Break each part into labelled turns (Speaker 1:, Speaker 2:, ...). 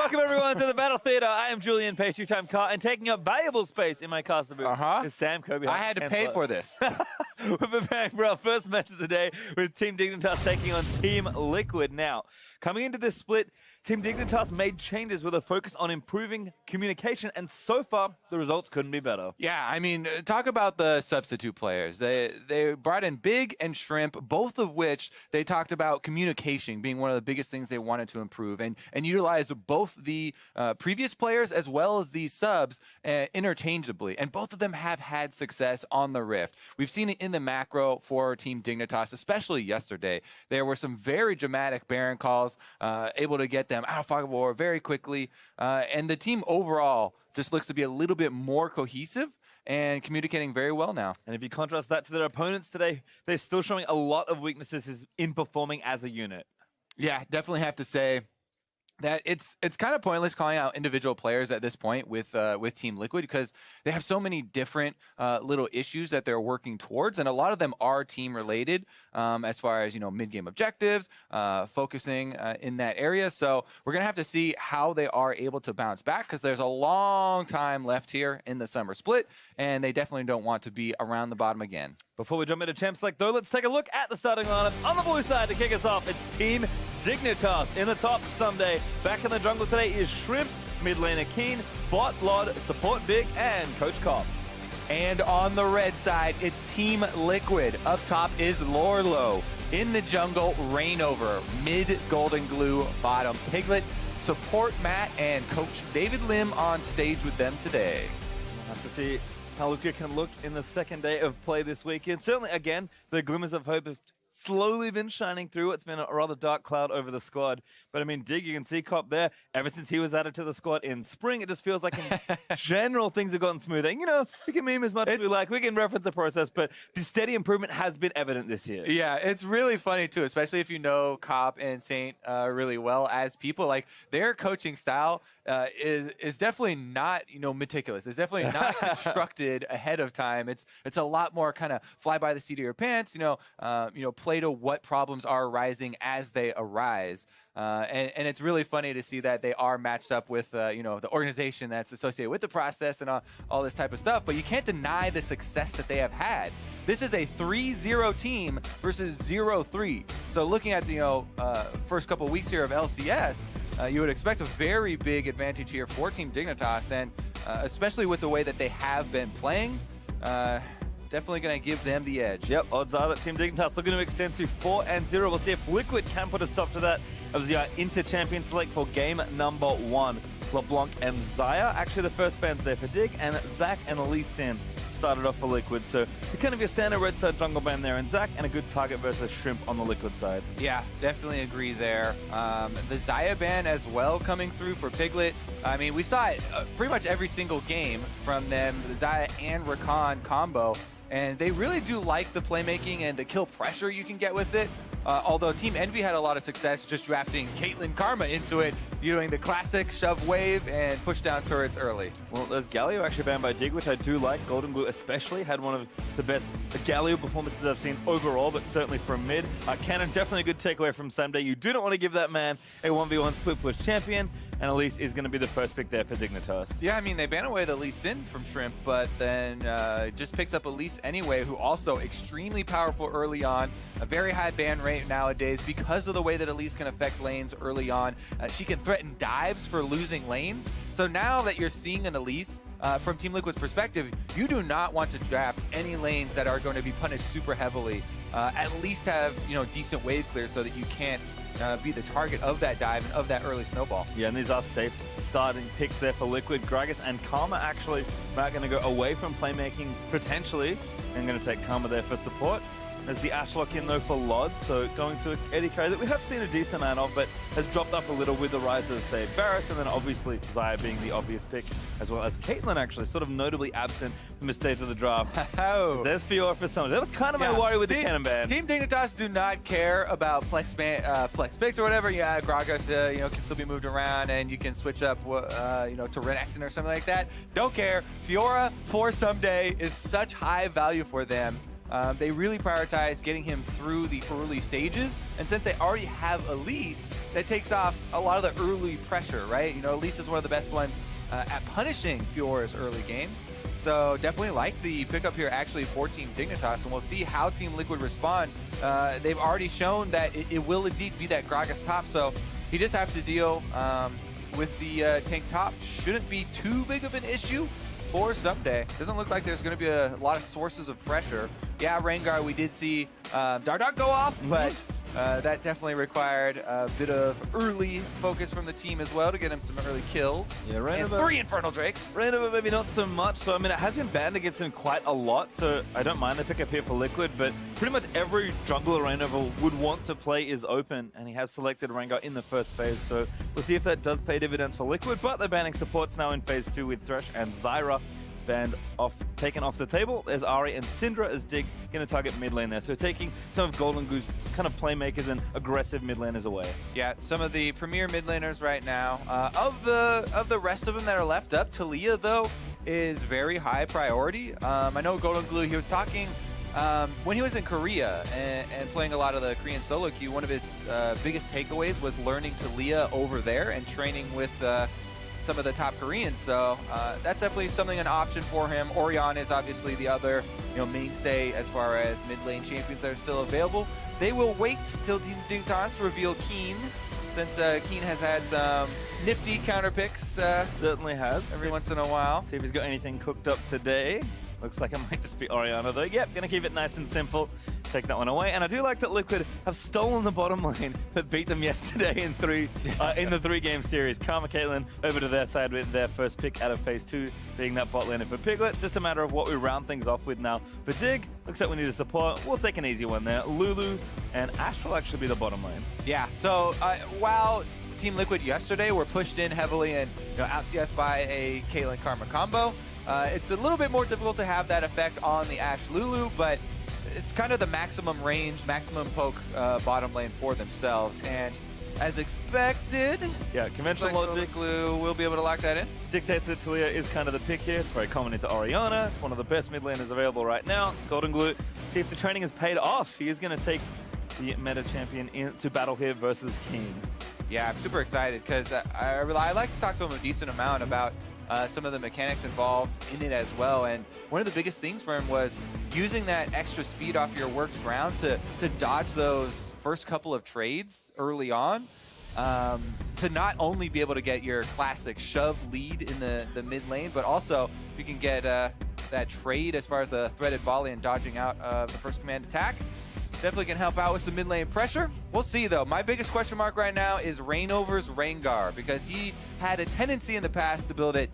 Speaker 1: Welcome everyone to the Battle Theater. I am Julian Page, two-time car, and taking up valuable space in my caster booth is Sam Kobe.
Speaker 2: I had to pay for this.
Speaker 1: We're preparing for our first match of the day with Team Dignitas taking on Team Liquid. Now, coming into this split, Team Dignitas made changes with a focus on improving communication, and so far, the results couldn't be better.
Speaker 2: Yeah, I mean, talk about the substitute players. They brought in Big and Shrimp, both of which they talked about communication being one of the biggest things they wanted to improve, and utilize both the previous players as well as the subs interchangeably, and both of them have had success on the Rift. We've seen it in the macro for Team Dignitas, especially yesterday. There were some very dramatic Baron calls, able to get them out of fog of war very quickly, and the team overall just looks to be a little bit more cohesive and communicating very well now.
Speaker 1: And if you contrast that to their opponents today, they're still showing a lot of weaknesses in performing as a unit.
Speaker 2: Yeah, definitely have to say that it's kind of pointless calling out individual players at this point with Team Liquid, because they have so many different little issues that they're working towards, and a lot of them are team related as far as, you know, mid-game objectives, focusing in that area. So we're gonna have to see how they are able to bounce back, because there's a long time left here in the summer split, and they definitely don't want to be around the bottom again.
Speaker 1: Before we jump into Champ Select, though, let's take a look at the starting lineup. On the blue side to kick us off, it's Team Dignitas. In the top, Someday. Back in the jungle today is Shrimp, mid laner Keen, bot Lod, support Big, and Coach Cop.
Speaker 2: And on the red side, it's Team Liquid. Up top is Lorlo. In the jungle, Rainover. Mid, Golden Glue. Bottom, Piglet. Support Matt and Coach David Lim on stage with them today.
Speaker 1: We'll have to see how Luca can look in the second day of play this weekend. Certainly, again, the glimmers of hope have slowly been shining through. It's been a rather dark cloud over the squad. But I mean, Dig, you can see Cop there. Ever since he was added to the squad in spring, it just feels like in general things have gotten smoother. And, you know, we can meme as much as we like. We can reference the process, but the steady improvement has been evident this year.
Speaker 2: Yeah, it's really funny too, especially if you know Cop and Saint really well as people. Like, their coaching style is definitely not, you know, meticulous. It's definitely not constructed ahead of time. It's a lot more kind of fly by the seat of your pants, you know, play to what problems are arising as they arise. And it's really funny to see that they are matched up with, you know, the organization that's associated with the process and all this type of stuff. But you can't deny the success that they have had. This is a 3-0 team versus 0-3. So looking at the, you know, first couple of weeks here of LCS, you would expect a very big advantage here for Team Dignitas, and especially with the way that they have been playing, definitely going to give them the edge.
Speaker 1: Yep, odds are that Team Dignitas looking to extend to 4-0. We'll see if Liquid can put a stop to that as we are into Champion Select for game number 1. LeBlanc and Zaya, actually the first bans there for Dig, and Zach and Lee Sin started off for Liquid. So kind of your standard red side jungle ban there, and Zach, and a good target versus Shrimp on the Liquid side.
Speaker 2: Yeah, definitely agree there. The Zaya ban as well coming through for Piglet. I mean, we saw it pretty much every single game from them, the Zaya and Rakan combo. And they really do like the playmaking and the kill pressure you can get with it. Although Team Envy had a lot of success just drafting Caitlyn Karma into it, doing the classic shove wave and push down turrets early.
Speaker 1: Well, there's Galio actually banned by Dig, which I do like. Golden Glue especially had one of the best Galio performances I've seen overall, but certainly from mid. Cannon, definitely a good takeaway from Someday. You do not want to give that man a 1v1 split push champion, and Elise is going to be the first pick there for Dignitas.
Speaker 2: Yeah, I mean, they ban away the Lee Sin from Shrimp, but then just picks up Elise anyway, who also extremely powerful early on. A very high ban rate nowadays because of the way that Elise can affect lanes early on. She can threaten dives for losing lanes. So now that you're seeing an Elise, from Team Liquid's perspective, you do not want to draft any lanes that are going to be punished super heavily. At least have, you know, decent wave clear so that you can't be the target of that dive and of that early snowball.
Speaker 1: Yeah, and these are safe starting picks there for Liquid. Gragas and Karma actually are going to go away from playmaking potentially, and going to take Karma there for support. There's the Ashlock in though for Lod, so going to Eddie carry that we have seen a decent amount of, but has dropped up a little with the rise of, say, Varus, and then obviously Zaya being the obvious pick, as well as Caitlyn actually, sort of notably absent from the stage of the draft.
Speaker 2: Oh.
Speaker 1: There's Fiora for some. That was kind of my worry with the cannon ban.
Speaker 2: Team Dignitas do not care about flex picks or whatever. Yeah, Gragas, you know, can still be moved around, and you can switch up, you know, to Renekton or something like that. Don't care. Fiora for Someday is such high value for them. they really prioritize getting him through the early stages. And since they already have Elise, that takes off a lot of the early pressure, right? You know, Elise is one of the best ones at punishing Fiora's early game. So definitely like the pickup here actually for Team Dignitas, and we'll see how Team Liquid respond. They've already shown that it will indeed be that Gragas top, so he just has to deal with the tank top. Shouldn't be too big of an issue for someday. Doesn't look like there's going to be a lot of sources of pressure. Yeah, Rengar, we did see Dardoch go off, but that definitely required a bit of early focus from the team as well to get him some early kills. Yeah, and 3 Infernal Drakes.
Speaker 1: Rainover maybe not so much. So, I mean, it has been banned against him quite a lot, so I don't mind the pickup here for Liquid, but pretty much every jungler Rainover would want to play is open, and he has selected Rengar in the first phase, so we'll see if that does pay dividends for Liquid, but they're banning supports now in phase 2 with Thresh and Zyra banned off, taken off the table. There's Ari and Syndra as Dig going to target mid lane there. So taking some of Golden Glue's kind of playmakers and aggressive mid laners away.
Speaker 2: Yeah, some of the premier mid laners right now. Of the rest of them that are left up, Taliyah though is very high priority. I know Golden Glue, he was talking when he was in Korea and playing a lot of the Korean solo queue, one of his biggest takeaways was learning Taliyah over there and training with some of the top Koreans, so that's definitely something, an option for him. Orion is obviously the other, mainstay as far as mid lane champions that are still available. They will wait till Team Dignitas to reveal Keen, since Keen has had some nifty counter picks.
Speaker 1: Certainly has.
Speaker 2: Every once in a while.
Speaker 1: See if he's got anything cooked up today. Looks like it might just be Oriana though. Yep, gonna keep it nice and simple. Take that one away. And I do like that Liquid have stolen the bottom lane that beat them yesterday in the 3-game series. Karma Caitlyn over to their side with their first pick out of phase 2, being that bot laner for Piglet. It's just a matter of what we round things off with now. For Dig, looks like we need a support. We'll take an easy one there. Lulu and Ashe will actually be the bottom lane.
Speaker 2: Yeah, so while Team Liquid yesterday were pushed in heavily and out CS by a Caitlyn Karma combo, it's a little bit more difficult to have that effect on the Ashe Lulu, but it's kind of the maximum range, maximum poke bottom lane for themselves. And as expected,
Speaker 1: yeah, conventional logic,
Speaker 2: Glue will be able to lock that in.
Speaker 1: Dictates that Taliyah is kind of the pick here. It's very common into Oriana. It's one of the best mid laners available right now. Golden Glue, see if the training has paid off. He is going to take the meta champion into battle here versus King.
Speaker 2: Yeah, I'm super excited because I like to talk to him a decent amount about some of the mechanics involved in it as well. And one of the biggest things for him was using that extra speed off your worked ground to dodge those first couple of trades early on, to not only be able to get your classic shove lead in the mid lane, but also if you can get that trade as far as the threaded volley and dodging out of the first command attack, definitely can help out with some mid lane pressure. We'll see though. My biggest question mark right now is Rainover's Rengar, because he had a tendency in the past to build it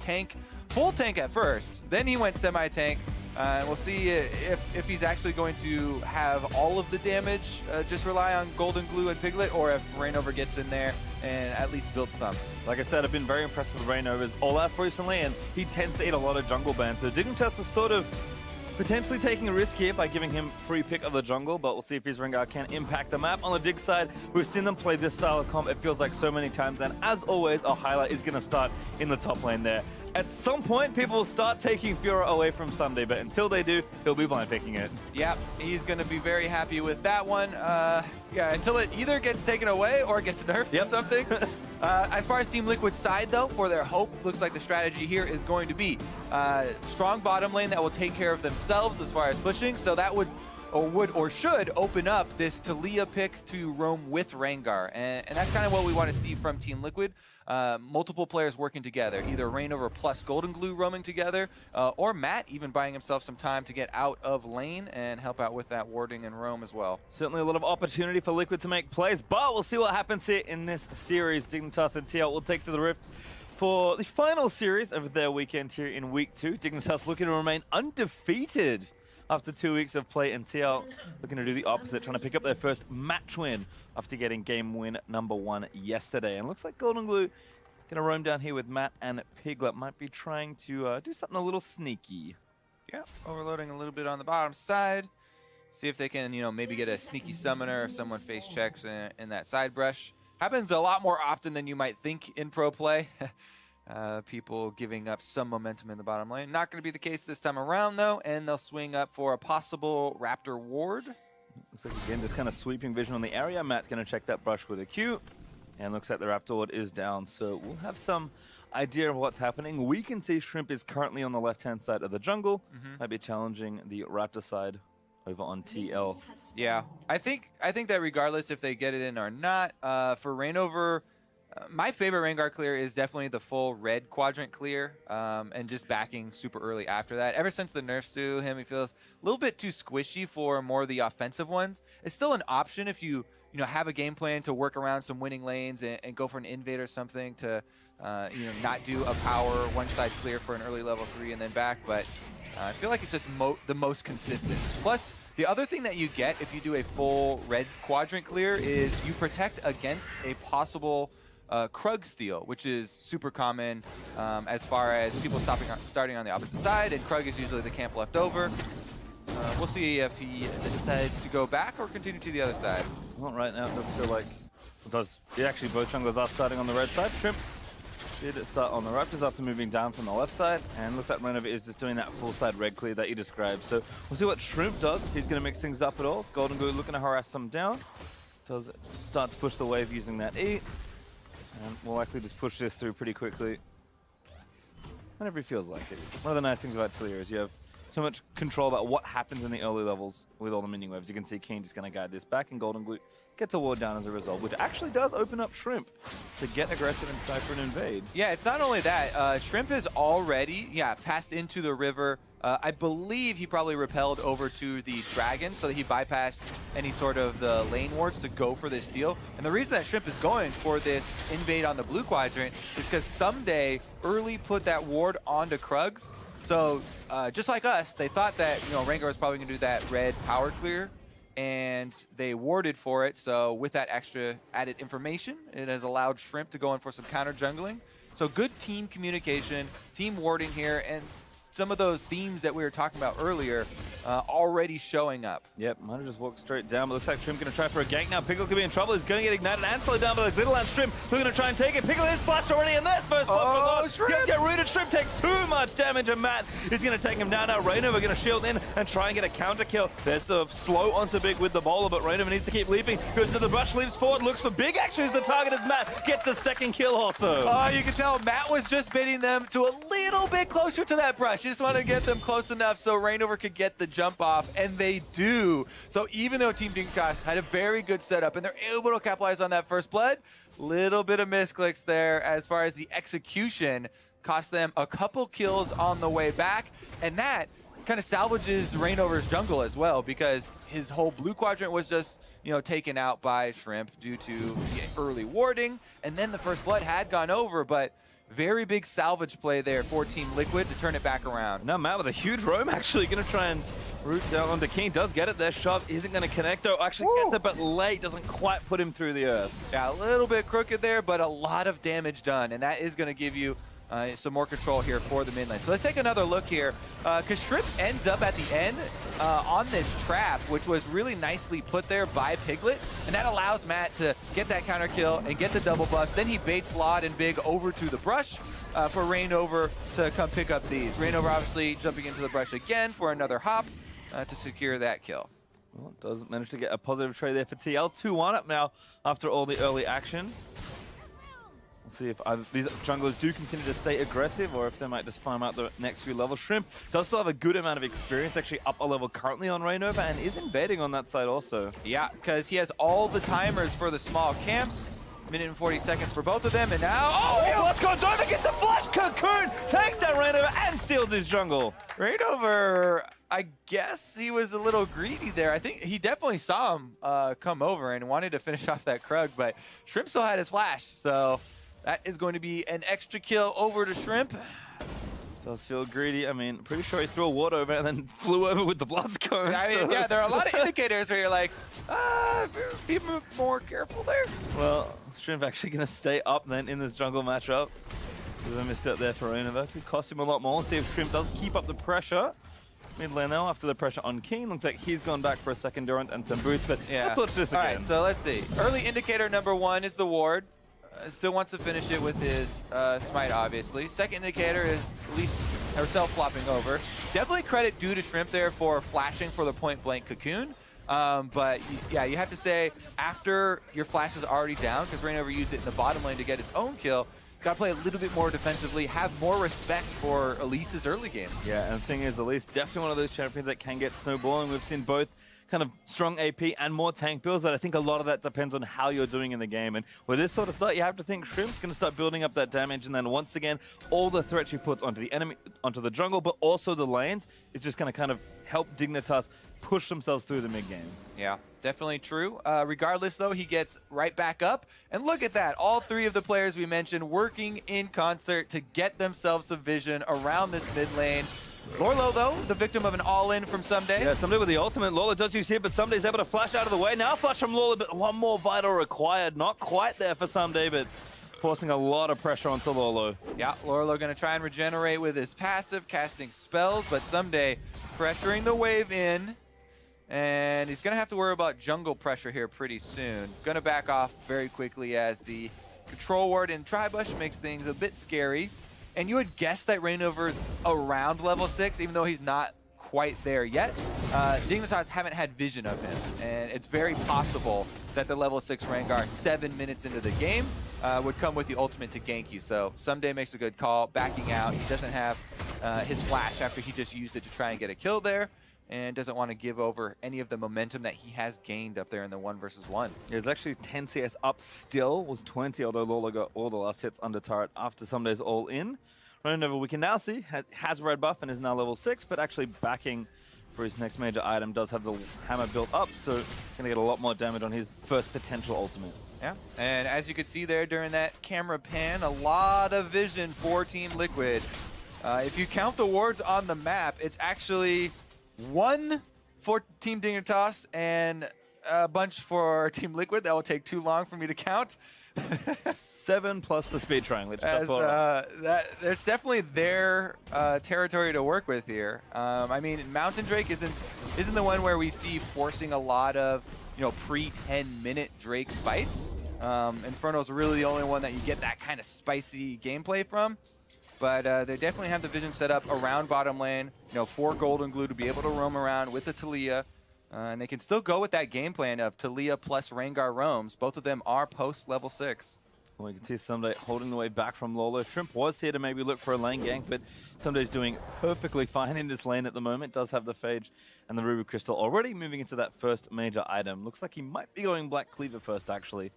Speaker 2: full tank at first, then he went semi-tank. We'll see if he's actually going to have all of the damage, just rely on Golden Glue and Piglet, or if Rainover gets in there and at least builds some.
Speaker 1: Like I said, I've been very impressed with Rainover's Olaf recently, and he tends to eat a lot of jungle bans. So Dignitas is sort of potentially taking a risk here by giving him free pick of the jungle, but we'll see if his Rengar can impact the map. On the Dig side, we've seen them play this style of comp, it feels like so many times, and as always, our highlight is going to start in the top lane there. At some point, people will start taking Fiora away from Sunday, but until they do, he'll be blind picking it.
Speaker 2: Yep, he's going to be very happy with that one. Yeah, until it either gets taken away or gets nerfed or something. As far as Team Liquid's side, though, for their hope, looks like the strategy here is going to be strong bottom lane that will take care of themselves as far as pushing. So that would or should open up this Taliyah pick to roam with Rengar. And that's kind of what we want to see from Team Liquid. Multiple players working together, either Rainover plus Golden Glue roaming together, or Matt even buying himself some time to get out of lane and help out with that warding and roam as well.
Speaker 1: Certainly a lot of opportunity for Liquid to make plays, but we'll see what happens here in this series. Dignitas and TL will take to the Rift for the final series of their weekend here in Week 2. Dignitas looking to remain undefeated after 2 weeks of play, and TL looking to do the opposite, trying to pick up their first match win after getting game win number 1 yesterday. And looks like Golden Glue going to roam down here with Matt and Piglet. Might be trying to do something a little sneaky.
Speaker 2: Yeah, overloading a little bit on the bottom side. See if they can, maybe get a sneaky summoner if someone face checks in that side brush. Happens a lot more often than you might think in pro play. people giving up some momentum in the bottom lane. Not going to be the case this time around, though, and they'll swing up for a possible Raptor ward.
Speaker 1: Looks like, again, just kind of sweeping vision on the area. Matt's going to check that brush with a Q. And looks like the Raptor ward is down, so we'll have some idea of what's happening. We can see Shrimp is currently on the left-hand side of the jungle. Might be challenging the Raptor side over on TL.
Speaker 2: Yeah, I think that regardless if they get it in or not, for Reignover, my favorite rain guard clear is definitely the full red quadrant clear, and just backing super early after that. Ever since the nerfs to him, he feels a little bit too squishy for more of the offensive ones. It's still an option if you have a game plan to work around some winning lanes and go for an invade or something to not do a power one side clear for an early level 3 and then back. But I feel like it's just the most consistent. Plus, the other thing that you get if you do a full red quadrant clear is you protect against a possible Krug steal, which is super common as far as people starting on the opposite side, and Krug is usually the camp left over. We'll see if he decides to go back or continue to the other side.
Speaker 1: Well, right now it does feel like actually both junglers are starting on the red side. Shrimp did start on the Raptors after moving down from the left side, and looks like Reignover is just doing that full side red clear that you described. So we'll see what Shrimp does. If he's going to mix things up at all. It's Golden Glue looking to harass some down. Does start to push the wave using that E. And we'll likely just push this through pretty quickly whenever he feels like it. One of the nice things about Taliyah is you have so much control about what happens in the early levels with all the minion waves. You can see Keen just going to guide this back, and Golden Glue gets a ward down as a result, which actually does open up Shrimp to get aggressive and try for an invade. Yeah,
Speaker 2: it's not only that. Shrimp is already, passed into the river. I believe he probably repelled over to the dragon so that he bypassed any sort of the lane wards to go for this steal. And the reason that Shrimp is going for this invade on the blue quadrant is because someday early put that ward onto Krugs. So just like us, they thought that Rengar was probably going to do that red power clear, and they warded for it. So with that extra added information, it has allowed Shrimp to go in for some counter jungling. So good team communication, team warding here, and some of those themes that we were talking about earlier already showing up.
Speaker 1: Yep, might have just walked straight down, but looks like Shrimp going to try for a gank now. Pickled could be in trouble. He's going to get ignited and slowed down by the Glitter Land. Shrimp who's going to try and take it. Pickled is splashed already, and there's first blood.
Speaker 2: Shrimp!
Speaker 1: Get rooted. Shrimp takes too much damage, and Matt is going to take him down now. Reignover going to shield in and try and get a counter kill. There's the slow onto Big with the bowler, but Reignover needs to keep leaping. Goes to the brush, leaps forward, looks for Big actually as the target as Matt gets the second kill also.
Speaker 2: Oh, you can tell Matt was just baiting them to a little bit closer to that brush. You just want to get them close enough so Reignover could get the jump off, and they do. So even though Team Dignitas had a very good setup and they're able to capitalize on that first blood, little bit of misclicks there as far as the execution cost them a couple kills on the way back, and that kind of salvages Reignover's jungle as well, because his whole blue quadrant was just taken out by Shrimp due to the early warding, and then the first blood had gone over, but very big salvage play there for Team Liquid to turn it back around.
Speaker 1: Now Matt with a huge roam actually going to try and root down onto King. Does get it there. Shove isn't going to connect though. Actually gets it, but late. Doesn't quite put him through the earth.
Speaker 2: Yeah, a little bit crooked there, but a lot of damage done. And that is going to give you some more control here for the mid lane. So let's take another look here. Because Shrimp ends up at the end on this trap, which was really nicely put there by Piglet. And that allows Matt to get that counter kill and get the double bust. Then he baits Lod and Big over to the brush for Reignover to come pick up these. Reignover obviously jumping into the brush again for another hop to secure that kill.
Speaker 1: Well, doesn't manage to get a positive trade there for TL. 2-1 up now after all the early action. We'll see if these junglers do continue to stay aggressive or if they might just farm out the next few levels. Shrimp does still have a good amount of experience, actually up a level currently on Reignover, and is invading on that side also.
Speaker 2: Yeah, because he has all the timers for the small camps. Minute and 40 seconds for both of them, and now...
Speaker 1: Oh, let's go! Dover gets a flash! Cocoon takes down Reignover and steals his jungle.
Speaker 2: Reignover, I guess he was a little greedy there. I think he definitely saw him come over and wanted to finish off that Krug, but Shrimp still had his flash, so... that is going to be an extra kill over to Shrimp.
Speaker 1: Does feel greedy. I mean, pretty sure he threw a ward over and then flew over with the blood cone.
Speaker 2: I mean, yeah, there are a lot of indicators where you're like, be more careful there.
Speaker 1: Well, Shrimp actually going to stay up then in this jungle matchup. I missed out there for Reignover. Could cost him a lot more. See if Shrimp does keep up the pressure. Mid lane now, after the pressure on King, looks like he's gone back for a second Durant and some boots, but
Speaker 2: yeah.
Speaker 1: let's watch this again.
Speaker 2: All right, so let's see. Early indicator number 1 is the ward. still wants to finish it with his smite, obviously. Second indicator is at least herself flopping over. Definitely credit due to Shrimp there for flashing for the point-blank cocoon. But yeah, you have to say, after your flash is already down, because Reignover used it in the bottom lane to get his own kill, got to play a little bit more defensively, have more respect for Elise's early game.
Speaker 1: Yeah, and the thing is, Elise definitely one of those champions that can get snowballing. We've seen both kind of strong AP and more tank builds, but I think a lot of that depends on how you're doing in the game. And with this sort of start, you have to think Shrimp's going to start building up that damage, and then once again, all the threats you put onto the enemy, onto the jungle, but also the lanes, is just going to kind of help Dignitas push themselves through the mid game.
Speaker 2: Yeah, definitely true. Regardless, though, he gets right back up. And look at that. All three of the players we mentioned working in concert to get themselves some vision around this mid lane. Lorlo, though, the victim of an all-in from Someday.
Speaker 1: Yeah, Someday with the ultimate. Lola does use here, but Someday's able to flash out of the way. Now flash from Lola, but one more vital required. Not quite there for Someday, but forcing a lot of pressure onto Lolo.
Speaker 2: Yeah, Lorlo going to try and regenerate with his passive, casting spells, but Someday pressuring the wave in. And he's going to have to worry about jungle pressure here pretty soon. Going to back off very quickly as the control ward in Tribush makes things a bit scary. And you would guess that Reignover's around level 6, even though he's not quite there yet. Dignitas haven't had vision of him, and it's very possible that the level 6 Rengar 7 minutes into the game would come with the ultimate to gank you. So Someday makes a good call, backing out. He doesn't have his flash after he just used it to try and get a kill there, and doesn't want to give over any of the momentum that he has gained up there in the 1 versus 1.
Speaker 1: Yeah, it's actually 10 CS up still, was 20, although Lola got all the last hits under turret after Someday's all in. Reignover, we can now see, has red buff and is now level 6, but actually backing for his next major item, does have the hammer built up, so going to get a lot more damage on his first potential ultimate.
Speaker 2: Yeah, and as you could see there during that camera pan, a lot of vision for Team Liquid. If you count the wards on the map, it's actually 1 for Team Dignitas and a bunch for Team Liquid. That will take too long for me to count.
Speaker 1: 7 plus the speed triangle. Which
Speaker 2: there's definitely their territory to work with here. I mean, Mountain Drake isn't the one where we see forcing a lot of pre-10-minute Drake fights. Inferno's really the only one that you get that kind of spicy gameplay from. But they definitely have the vision set up around bottom lane, for Golden Glue to be able to roam around with the Taliyah. And they can still go with that game plan of Taliyah plus Rengar roams. Both of them are post level 6.
Speaker 1: Well, you can see Someday holding the way back from Lolo. Shrimp was here to maybe look for a lane gank, but Someday's doing perfectly fine in this lane at the moment. Does have the Phage and the Ruby Crystal already moving into that first major item. Looks like he might be going Black Cleaver first, actually.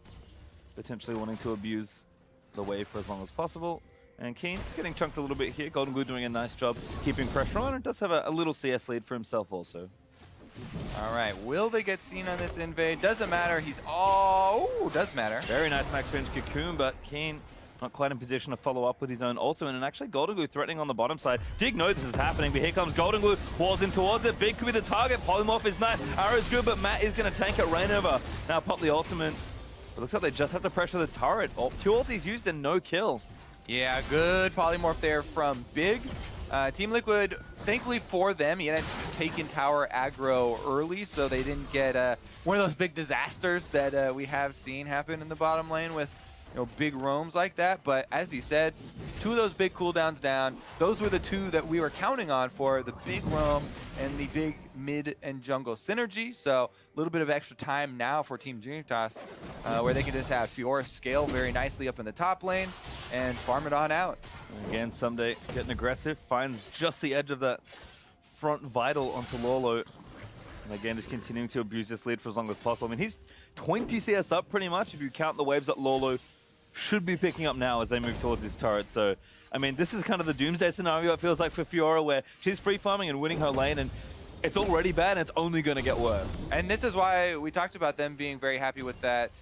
Speaker 1: Potentially wanting to abuse the wave for as long as possible. And Keen getting chunked a little bit here. Golden Glue doing a nice job keeping pressure on, and does have a little CS lead for himself also.
Speaker 2: All right, will they get seen on this invade? Doesn't matter. He's does matter.
Speaker 1: Very nice max range cocoon, but Keen not quite in position to follow up with his own ultimate, and actually Golden Glue threatening on the bottom side. Dig knows this is happening, but here comes Golden Glue, walls in towards it. Big could be the target. Polymorph is nice. Arrow's good, but Matt is going to tank it. Reignover now pop the ultimate. It looks like they just have to pressure the turret. 2 ultis used and no kill.
Speaker 2: Yeah, good polymorph there from Big. Team Liquid, thankfully for them, he had taken tower aggro early, so they didn't get one of those big disasters that we have seen happen in the bottom lane with big roams like that. But as you said, 2 of those big cooldowns down. Those were the 2 that we were counting on for the big roam and the big mid and jungle synergy. So a little bit of extra time now for Team Dignitas, where they can just have Fiora scale very nicely up in the top lane and farm it on out.
Speaker 1: Again, Someday getting aggressive, finds just the edge of that front vital onto Lolo. And again, just continuing to abuse this lead for as long as possible. I mean, he's 20 CS up pretty much if you count the waves that Lolo should be picking up now as they move towards his turret. So, I mean, this is kind of the doomsday scenario, it feels like, for Fiora, where she's free farming and winning her lane, and it's already bad and it's only going to get worse.
Speaker 2: And this is why we talked about them being very happy with that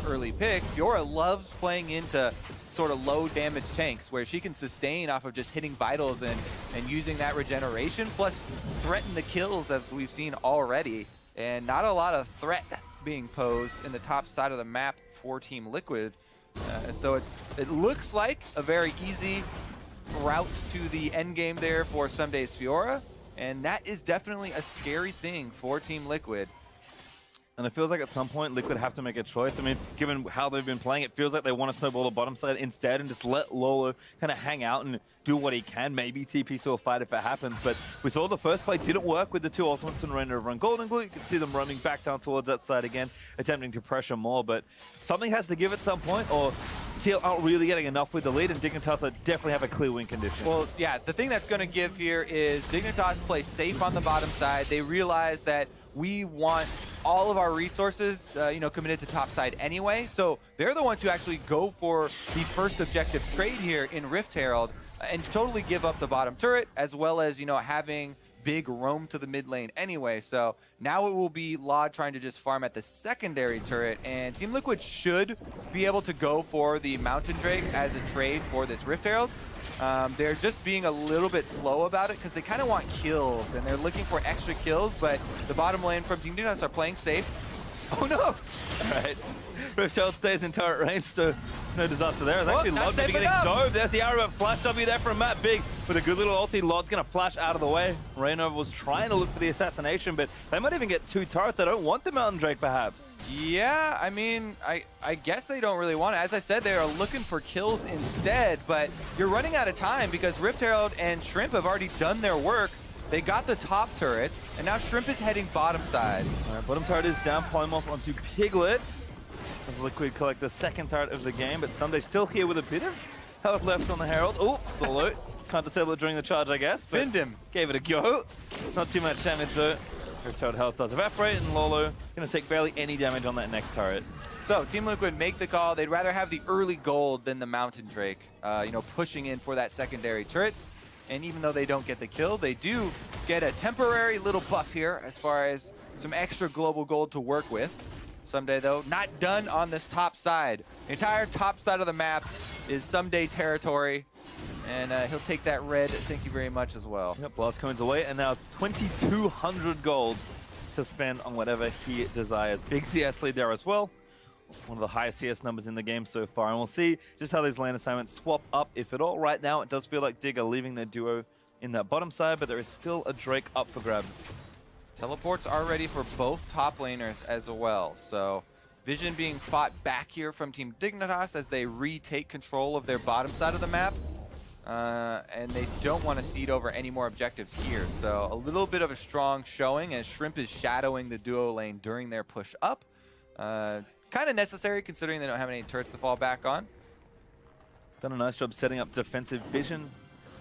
Speaker 2: early pick. Fiora loves playing into sort of low damage tanks where she can sustain off of just hitting vitals and using that regeneration, plus threaten the kills as we've seen already. And not a lot of threat being posed in the top side of the map for Team Liquid. So it looks like a very easy route to the end game there for Someday's Fiora. And that is definitely a scary thing for Team Liquid.
Speaker 1: And it feels like at some point Liquid have to make a choice. I mean, given how they've been playing, it feels like they want to snowball the bottom side instead and just let Lolo kind of hang out and do what he can. Maybe TP to a fight if it happens. But we saw the first play didn't work with the two ultimates and Reina over on Golden Glue. You can see them roaming back down towards that side again, attempting to pressure more. But something has to give at some point, or TL aren't really getting enough with the lead, and Dignitas definitely have a clear win condition.
Speaker 2: Well, yeah, the thing that's going to give here is Dignitas plays safe on the bottom side. They realize that we want all of our resources, committed to top side anyway. So they're the ones who actually go for the first objective trade here in Rift Herald and totally give up the bottom turret, as well as, having Big roam to the mid lane anyway. So now it will be Lod trying to just farm at the secondary turret, and Team Liquid should be able to go for the Mountain Drake as a trade for this Rift Herald. They're just being a little bit slow about it because they kind of want kills and they're looking for extra kills, but the bottom lane from Team Dignitas are playing safe.
Speaker 1: Oh no! All right. Rift Herald stays in turret range, so no disaster there. It's actually Lod's getting dove. There's the arrow, flash W there from Matt Big with a good little ulti. Lod's going to flash out of the way. Reina was trying to look for the assassination, but they might even get two turrets. They don't want the Mountain Drake, perhaps.
Speaker 2: Yeah, I mean, I guess they don't really want it. As I said, they are looking for kills instead, but you're running out of time because Rift Herald and Shrimp have already done their work. They got the top turrets, and now Shrimp is heading bottom side.
Speaker 1: All right, bottom turret is down, Plymouth onto Piglet. As Liquid collect the second turret of the game, but Sunday still here with a bit of health left on the Herald. Oh, solo. Can't disable it during the charge, I guess. But
Speaker 2: pinned him.
Speaker 1: Gave it a go. Not too much damage, though. Rift Herald health does evaporate, and Lolo going to take barely any damage on that next turret.
Speaker 2: So, Team Liquid make the call. They'd rather have the early gold than the Mountain Drake, pushing in for that secondary turret. And even though they don't get the kill, they do get a temporary little buff here as far as some extra global gold to work with. Someday, though, not done on this top side. The entire top side of the map is Someday territory, and he'll take that red, thank you very much, as well.
Speaker 1: Yep, Blast coins away, and now 2,200 gold to spend on whatever he desires. Big CS lead there as well. One of the highest CS numbers in the game so far, and we'll see just how these lane assignments swap up, if at all. Right now, it does feel like Dig are leaving their duo in that bottom side, but there is still a Drake up for grabs.
Speaker 2: Teleports are ready for both top laners as well. So Vision being fought back here from Team Dignitas as they retake control of their bottom side of the map. And they don't want to cede over any more objectives here. So a little bit of a strong showing as Shrimp is shadowing the duo lane during their push up. Kind of necessary considering they don't have any turrets to fall back on.
Speaker 1: Done a nice job setting up defensive vision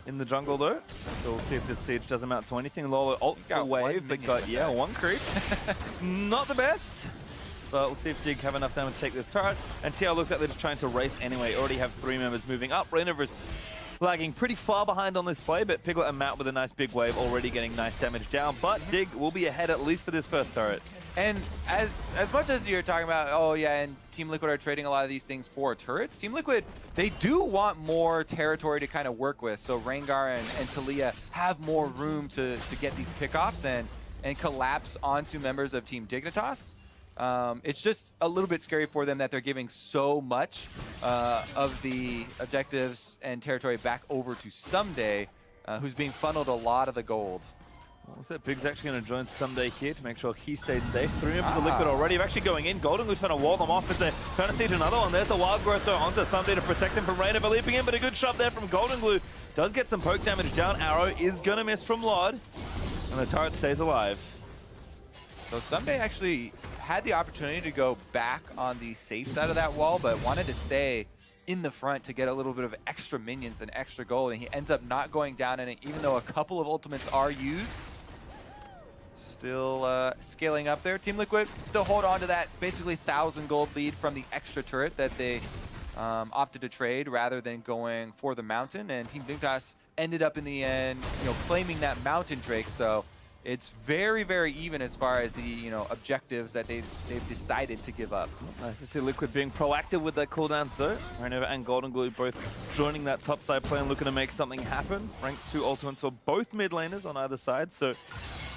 Speaker 1: in the jungle though. So we'll see if this siege does amount to anything. Lolo ults the wave, but got, one creep. Not the best. But we'll see if Dig have enough damage to take this turret. And TL looks like they're just trying to race anyway. Already have 3 members moving up. Reina is lagging pretty far behind on this play, but Piglet and Matt with a nice big wave already getting nice damage down. But Dig will be ahead at least for this first turret.
Speaker 2: And as much as you're talking about, oh yeah, and Team Liquid are trading a lot of these things for turrets, Team Liquid, they do want more territory to kind of work with. So Rengar and Talia have more room to get these pickoffs and collapse onto members of Team Dignitas. It's just a little bit scary for them that they're giving so much of the objectives and territory back over to Someday, who's being funneled a lot of the gold.
Speaker 1: Looks like Big's actually going to join Someday here to make sure he stays safe. 3 members of Liquid already. They're actually going in. Golden Glue's trying to wall them off as they're trying to siege another one. There's the Wild Growth though onto Someday to protect him from Reina leaping in, but a good shot there from Golden Glue. Does get some poke damage down. Arrow is going to miss from Lod, and the turret stays alive.
Speaker 2: So Someday actually had the opportunity to go back on the safe side of that wall, but wanted to stay in the front to get a little bit of extra minions and extra gold, and he ends up not going down in it, even though a couple of ultimates are used. Still scaling up there. Team Liquid still hold on to that basically 1,000 gold lead from the extra turret that they opted to trade rather than going for the mountain, and Team Dignitas ended up in the end, claiming that Mountain Drake. So it's very, very even as far as the objectives that they've decided to give up.
Speaker 1: Nice to see Liquid being proactive with their cooldowns though. Reina and Golden Glue both joining that top side play and looking to make something happen. Rank 2 ultimates for both mid laners on either side, so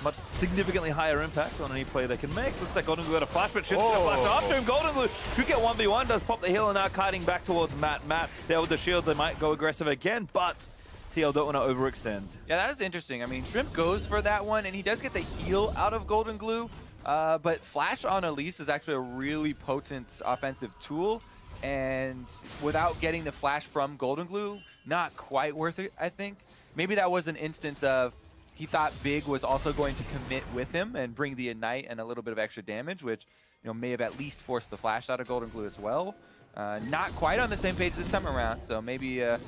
Speaker 1: much significantly higher impact on any play they can make. Looks like Golden Glue got a flash, but shouldn't get a flash after him. Golden Glue could get 1v1, does pop the heal, and now kiting back towards Matt. Matt there with the shields, they might go aggressive again, but TL don't want to overextend.
Speaker 2: Yeah, that is interesting. I mean, Shrimp goes for that one, and he does get the heal out of Golden Glue. But Flash on Elise is actually a really potent offensive tool, and without getting the Flash from Golden Glue, not quite worth it, I think. Maybe that was an instance of he thought Big was also going to commit with him and bring the Ignite and a little bit of extra damage, which may have at least forced the Flash out of Golden Glue as well. Not quite on the same page this time around, so maybe a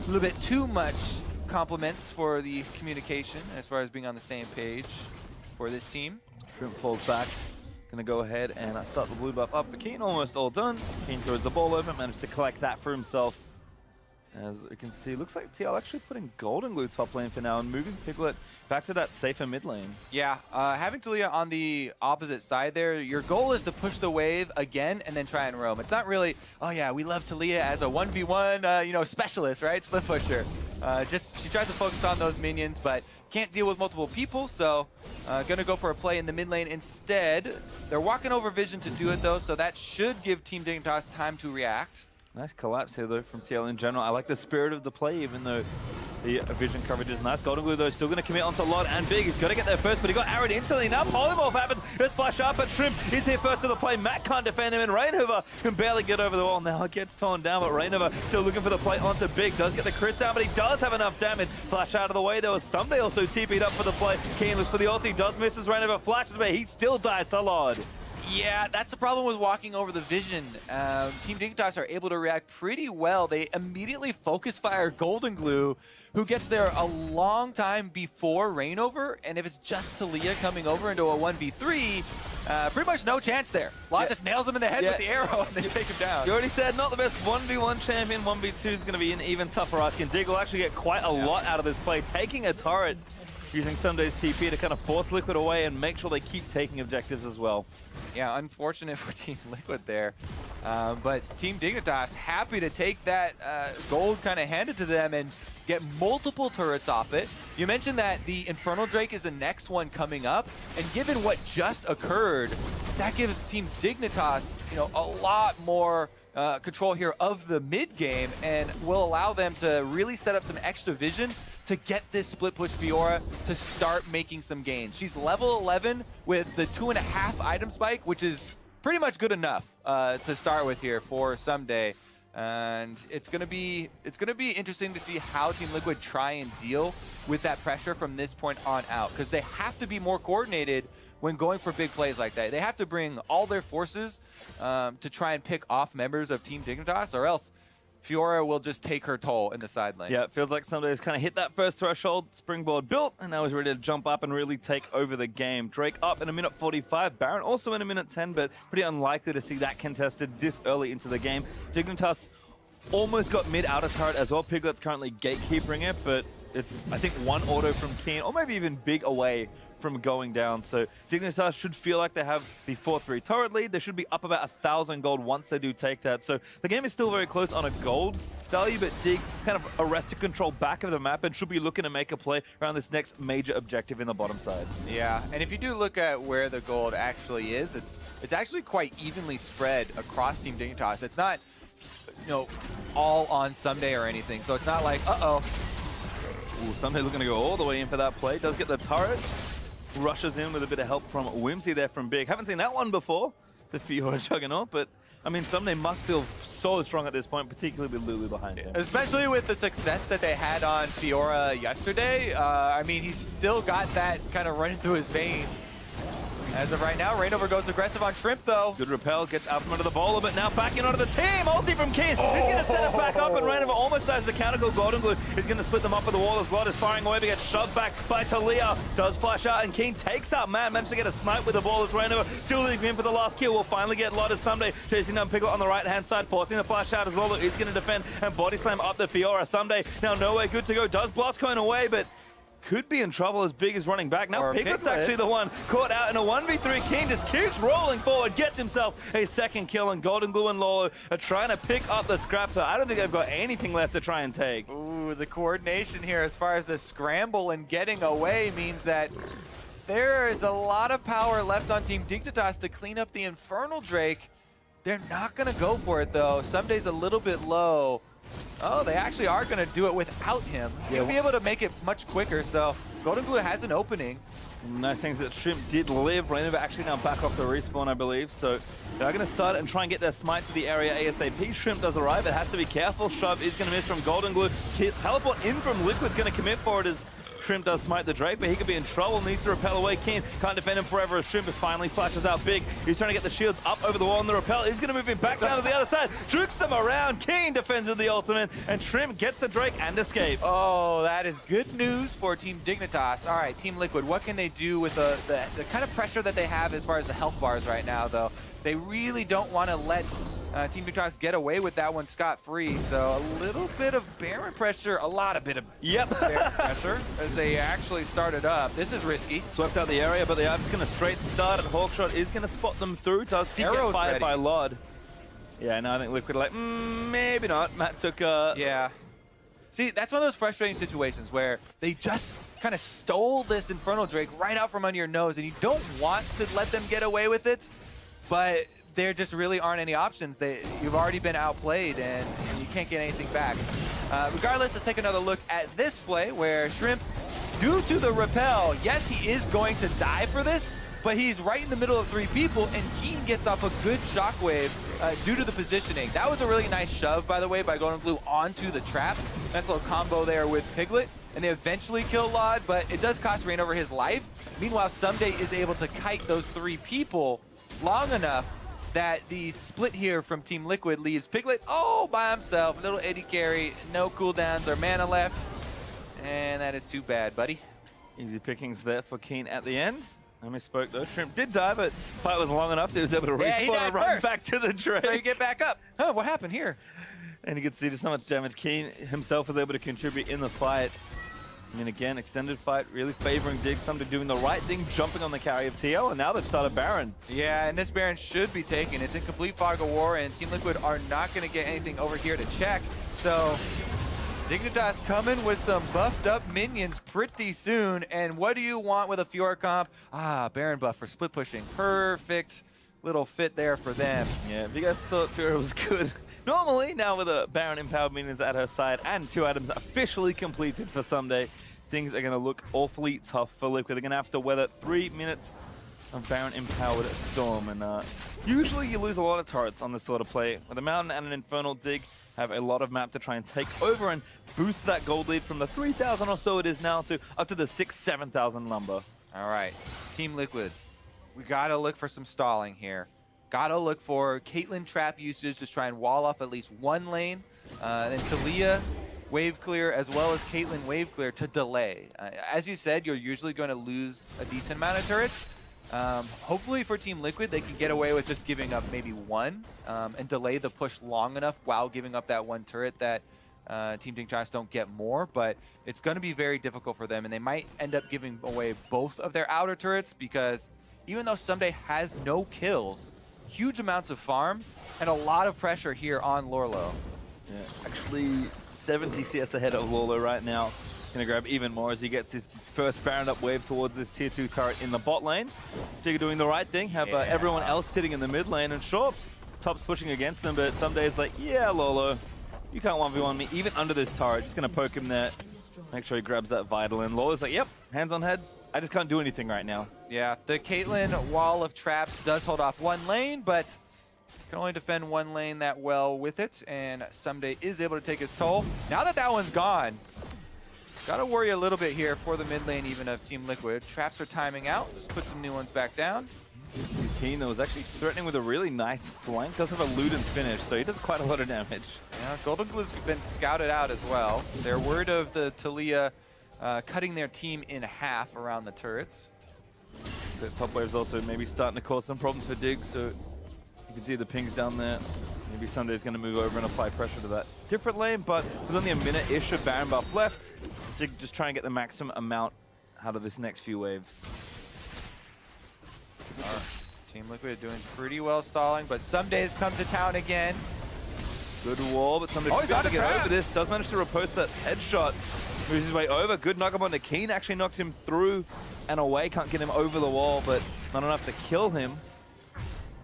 Speaker 2: little bit too much compliments for the communication as far as being on the same page for this team.
Speaker 1: Shrimp falls back. Gonna go ahead and start the blue buff up. But Keen almost all done. Keen throws the ball over, managed to collect that for himself. As you can see, looks like TL actually putting Golden Glue top lane for now and moving Piglet back to that safer mid lane.
Speaker 2: Yeah, having Talia on the opposite side there, your goal is to push the wave again and then try and roam. It's not really, oh yeah, we love Talia as a 1v1, specialist, right? Split pusher. She tries to focus on those minions, but can't deal with multiple people, so gonna go for a play in the mid lane instead. They're walking over Vision to do it though, so that should give Team Dignitas time to react.
Speaker 1: Nice collapse here, though, from TL in general. I like the spirit of the play, even though the Vision coverage is nice. Golden Glue, though, still going to commit onto Lod and Big. He's got to get there first, but he got arrowed instantly. Now Polymorph happens. Let's flash up, but Shrimp is here first to the play. Matt can't defend him, and Rainhover can barely get over the wall. Now it gets torn down, but Rainhover still looking for the play onto Big. Does get the crit down, but he does have enough damage. Flash out of the way. There was Someday also TP'd up for the play. Keen looks for the ulti. Does miss as Rainhover flashes, but he still dies to Lod.
Speaker 2: Yeah, that's the problem with walking over the Vision. Team Dignitas are able to react pretty well. They immediately focus fire Golden Glue, who gets there a long time before Rainover, and if it's just Talia coming over into a 1v3, pretty much no chance there. Lod just nails him in the head with the arrow, and they take him down.
Speaker 1: You already said not the best 1v1 champion. 1v2 is going to be an even tougher ask, and Dig will actually get quite a lot out of this play, taking a turret, using Sunday's TP to kind of force Liquid away and make sure they keep taking objectives as well.
Speaker 2: Yeah, unfortunate for Team Liquid there. But Team Dignitas happy to take that gold kind of handed to them and get multiple turrets off it. You mentioned that the Infernal Drake is the next one coming up, and given what just occurred, that gives Team Dignitas, a lot more control here of the mid game and will allow them to really set up some extra vision to get this split push Fiora to start making some gains. She's level 11 with the 2.5 item spike, which is pretty much good enough to start with here for Someday. And it's gonna be interesting to see how Team Liquid try and deal with that pressure from this point on out, because they have to be more coordinated when going for big plays like that. They have to bring all their forces to try and pick off members of Team Dignitas, or else Fiora will just take her toll in the side lane.
Speaker 1: Yeah, it feels like Sunday's kind of hit that first threshold, springboard built, and now he's ready to jump up and really take over the game. Drake up in a minute 45, Baron also in a minute 10, but pretty unlikely to see that contested this early into the game. Dignitas almost got mid outer turret as well. Piglet's currently gatekeeping it, but it's, I think, one auto from Keen, or maybe even Big away from going down. So Dignitas should feel like they have the 4-3 turret lead. They should be up about 1,000 gold once they do take that. So the game is still very close on a gold value, but Dig kind of arrested control back of the map and should be looking to make a play around this next major objective in the bottom side.
Speaker 2: Yeah, and if you do look at where the gold actually is, it's actually quite evenly spread across Team Dignitas. It's not, all on Someday or anything. So it's not like, uh-oh.
Speaker 1: Ooh, Someday looking to go all the way in for that play. Does get the turret. Rushes in with a bit of help from Whimsy there from Big. Haven't seen that one before, the Fiora Juggernaut, but I mean, Someday must feel so strong at this point, particularly with Lulu behind him.
Speaker 2: Especially with the success that they had on Fiora yesterday. I mean, he's still got that kind of running through his veins. As of right now, Rainover goes aggressive on Shrimp, though.
Speaker 1: Good repel, gets out from under the bowler, but now back in onto the team. Ulti from Keen. He's going to set it back up, and Rainover almost has the counter goal. Golden Glue is going to split them up with the wall as Lod is firing away, but gets shoved back by Talia. Does flash out, and Keen takes out Man. Managed to get a snipe with the ball as Rainover still leaving him for the last kill. We'll finally get Lod as Someday chasing down Piglet on the right-hand side, forcing the flash out as well. He's going to defend and body slam up the Fiora. Someday now nowhere good to go. Does blast going away, but could be in trouble as Big is running back. Now Piglet's actually the one caught out in a 1v3. King just keeps rolling forward, gets himself a second kill, and Golden Glue and Lolo are trying to pick up the scrap. I don't think they've got anything left to try and take.
Speaker 2: Ooh, the coordination here as far as the scramble and getting away means that there is a lot of power left on Team Dignitas to clean up the Infernal Drake. They're not going to go for it, though. Someday's a little bit low. Oh, they actually are going to do it without him. He'll be able to make it much quicker, so Golden Glue has an opening.
Speaker 1: Nice things that Shrimp did live. Rainova actually now back off the respawn, I believe. So they're going to start and try and get their smite to the area ASAP. Shrimp does arrive. It has to be careful. Shove is going to miss from Golden Glue. Teleport in from Liquid's going to commit for it as Shrimp does smite the Drake, but he could be in trouble. Needs to repel away. Keen can't defend him forever as Shrimp finally flashes out big. He's trying to get the shields up over the wall, and the repel is going to move him back down to the other side. Jukes them around. Keen defends with the ultimate, and Shrimp gets the Drake and escape.
Speaker 2: Oh, that is good news for Team Dignitas. All right, Team Liquid, what can they do with the kind of pressure that they have as far as the health bars right now, though? They really don't want to let Team Dignitas get away with that one scot-free. So a little bit of Baron pressure, a lot of Baron pressure as they actually started up. This is risky.
Speaker 1: Swept out the area, but they are just going to straight start it. Hawkshot is going to spot them through. Does get fired by Lod. Yeah, no, I think Liquid are like, maybe not. Matt took
Speaker 2: Yeah. See, that's one of those frustrating situations where they just kind of stole this Infernal Drake right out from under your nose, and you don't want to let them get away with it, but there just really aren't any options. You've already been outplayed, and you can't get anything back. Regardless, let's take another look at this play where Shrimp, due to the repel, yes, he is going to die for this, but he's right in the middle of 3 people, and Keen gets off a good shockwave due to the positioning. That was a really nice shove, by the way, by Golden Glue onto the trap. Nice little combo there with Piglet, and they eventually kill Lod, but it does cost Rainover his life. Meanwhile, Someday is able to kite those 3 people long enough that the split here from Team Liquid leaves Piglet by himself. Little AD carry, no cooldowns or mana left, and that is too bad, buddy.
Speaker 1: Easy pickings there for Keen at the end. I misspoke though. Shrimp did die, but fight was long enough that he was able to respawn and run back to the Drake.
Speaker 2: So you get back up. Huh, what happened here?
Speaker 1: And you can see just how much damage Keen himself was able to contribute in the fight. I mean, again, extended fight, really favoring Dig. Somebody doing the right thing, jumping on the carry of TL, and now they've started Baron.
Speaker 2: Yeah, and this Baron should be taken. It's in complete fog of war, and Team Liquid are not going to get anything over here to check. So Dignitas coming with some buffed up minions pretty soon. And what do you want with a Fiora comp? Baron buff for split pushing. Perfect little fit there for them.
Speaker 1: Yeah, if you guys thought Fiora was good, normally, now with a Baron empowered minions at her side and 2 items officially completed for Someday, things are going to look awfully tough for Liquid. They're going to have to weather 3 minutes of Baron empowered Storm. And usually you lose a lot of turrets on this sort of play. With a Mountain and an Infernal Dig, have a lot of map to try and take over and boost that gold lead from the 3,000 or so it is now to up to the 7,000 number.
Speaker 2: All right, Team Liquid, we got to look for some stalling here. Gotta look for Caitlyn trap usage to try and wall off at least 1 lane. Then Talia wave clear as well as Caitlyn wave clear to delay. As you said, you're usually going to lose a decent amount of turrets. Hopefully for Team Liquid, they can get away with just giving up maybe 1 and delay the push long enough while giving up that 1 turret that Team Dignitas don't get more. But it's going to be very difficult for them, and they might end up giving away both of their outer turrets because even though Someday has no kills, huge amounts of farm and a lot of pressure here on Lorlo.
Speaker 1: Yeah, actually 70 CS ahead of Lorlo right now. Gonna grab even more as he gets his first Baron up wave towards this tier 2 turret in the bot lane. Digger doing the right thing, have everyone else sitting in the mid lane, and sure, Top's pushing against them, but some days like, yeah, Lorlo, you can't 1v1 me, even under this turret. Just gonna poke him there, make sure he grabs that vital, and Lorlo's like, yep, hands on head. I just can't do anything right now.
Speaker 2: Yeah, the Caitlyn wall of traps does hold off 1 lane, but can only defend 1 lane that well with it, and Someday is able to take his toll. Now that that one's gone, gotta worry a little bit here for the mid lane even of Team Liquid. Traps are timing out, just put some new ones back down.
Speaker 1: Keen was actually threatening with a really nice flank. Does have a Luden's finish, so he does quite a lot of damage.
Speaker 2: Yeah, Golden Glue's been scouted out as well. They're worried of the Talia cutting their team in half around the turrets.
Speaker 1: So top wave's also maybe starting to cause some problems for Dig, so you can see the pings down there. Maybe Sunday's going to move over and apply pressure to that different lane, but with only a minute-ish of Baron buff left, Dig just try and get the maximum amount out of this next few waves.
Speaker 2: Team Liquid doing pretty well stalling, but Someday's come to town again.
Speaker 1: Good wall, but Someday got to get over this. Does manage to repost that headshot. Moves his way over. Good knock up on the Keen. Actually knocks him through and away. Can't get him over the wall, but not enough to kill him.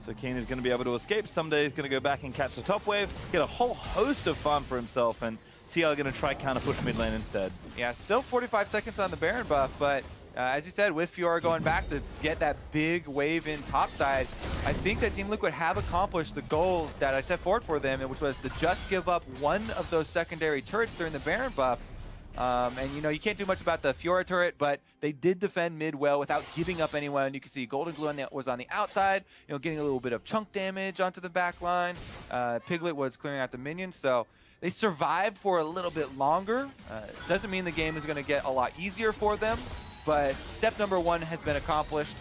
Speaker 1: So Keen is going to be able to escape. Someday he's going to go back and catch the top wave, get a whole host of farm for himself, and TL going to try counter push mid lane instead.
Speaker 2: Yeah, still 45 seconds on the Baron buff, but as you said, with Fiora going back to get that big wave in topside, I think that Team Liquid have accomplished the goal that I set forward for them, which was to just give up one of those secondary turrets during the Baron buff. And you know, you can't do much about the Fiora turret, but they did defend mid well without giving up anyone. You can see Golden Glue was on the outside, you know, getting a little bit of chunk damage onto the back line. Piglet was clearing out the minions, so they survived for a little bit longer. Doesn't mean the game is going to get a lot easier for them, but step number one has been accomplished.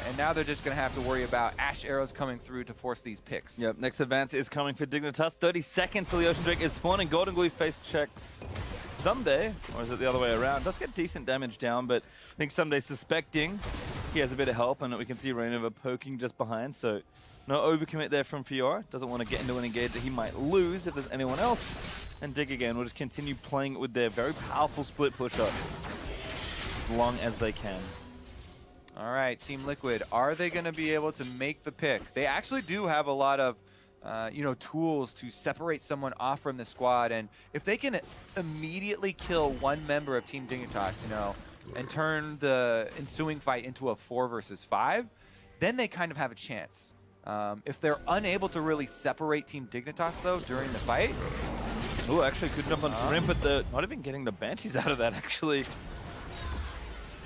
Speaker 2: And now they're just going to have to worry about Ash arrows coming through to force these picks.
Speaker 1: Yep, next advance is coming for Dignitas. 30 seconds till the Ocean Drake is spawning. Golden Glue face checks Someday, or is it the other way around? Does get decent damage down, but I think Someday's suspecting he has a bit of help, and we can see Rainover poking just behind, so no overcommit there from Fiora. Doesn't want to get into an engage that he might lose if there's anyone else. And Dig again will just continue playing with their very powerful split pusher as long as they can.
Speaker 2: All right, Team Liquid, are they going to be able to make the pick? They actually do have a lot of, you know, tools to separate someone off from the squad, and if they can immediately kill one member of Team Dignitas, you know, and turn the ensuing fight into a 4 versus 5, then they kind of have a chance. If they're unable to really separate Team Dignitas, though, during the fight...
Speaker 1: Oh, actually could jump on Trim, but not even getting the Banshees out of that, actually.